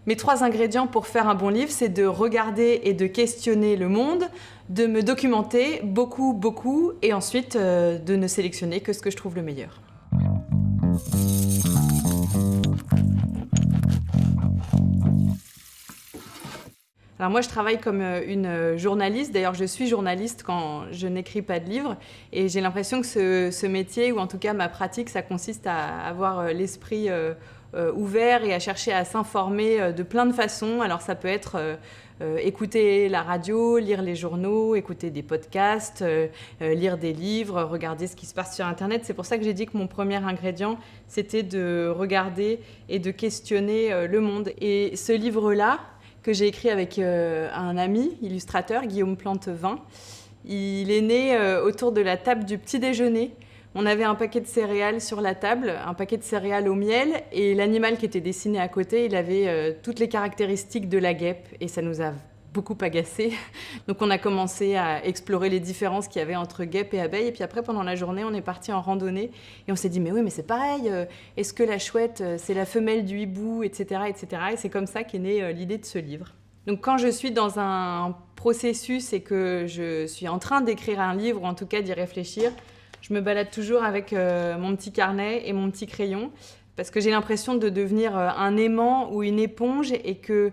Mes 3 ingrédients pour faire un bon livre, c'est de regarder et de questionner le monde, de me documenter beaucoup, et ensuite de ne sélectionner que ce que je trouve le meilleur. Alors moi, je travaille comme une journaliste. D'ailleurs, je suis journaliste quand je n'écris pas de livre. Et j'ai l'impression que ce métier, ou en tout cas ma pratique, ça consiste à avoir l'esprit ouvert et à chercher à s'informer de plein de façons. Alors ça peut être écouter la radio, lire les journaux, écouter des podcasts, lire des livres, regarder ce qui se passe sur Internet. C'est pour ça que j'ai dit que mon premier ingrédient, c'était de regarder et de questionner le monde. Et ce livre-là, que j'ai écrit avec un ami illustrateur, Guillaume Plantevin. Il est né autour de la table du petit déjeuner. On avait un paquet de céréales sur la table, un paquet de céréales au miel, et l'animal qui était dessiné à côté, il avait toutes les caractéristiques de la guêpe, et ça nous a beaucoup agacé. Donc on a commencé à explorer les différences qu'il y avait entre guêpe et abeille, et puis après pendant la journée on est parti en randonnée et on s'est dit mais oui mais c'est pareil, est-ce que la chouette c'est la femelle du hibou, etc. Et c'est comme ça qu'est née l'idée de ce livre. Donc quand je suis dans un processus et que je suis en train d'écrire un livre, ou en tout cas d'y réfléchir, je me balade toujours avec mon petit carnet et mon petit crayon, parce que j'ai l'impression de devenir un aimant ou une éponge, et que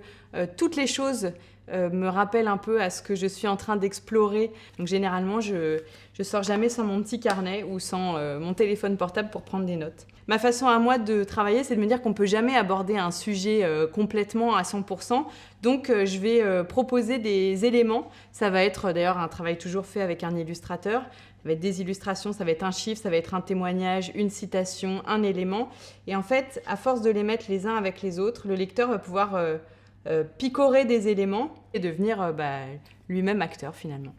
toutes les choses me rappellent un peu à ce que je suis en train d'explorer. Donc généralement, je sors jamais sans mon petit carnet ou sans mon téléphone portable pour prendre des notes. Ma façon à moi de travailler, c'est de me dire qu'on peut jamais aborder un sujet complètement à 100%. Donc je vais proposer des éléments. Ça va être d'ailleurs un travail toujours fait avec un illustrateur. Ça va être des illustrations, ça va être un chiffre, ça va être un témoignage, une citation, un élément. Et en fait, à force de les mettre les uns avec les autres, le lecteur va pouvoir picorer des éléments et devenir lui-même acteur finalement.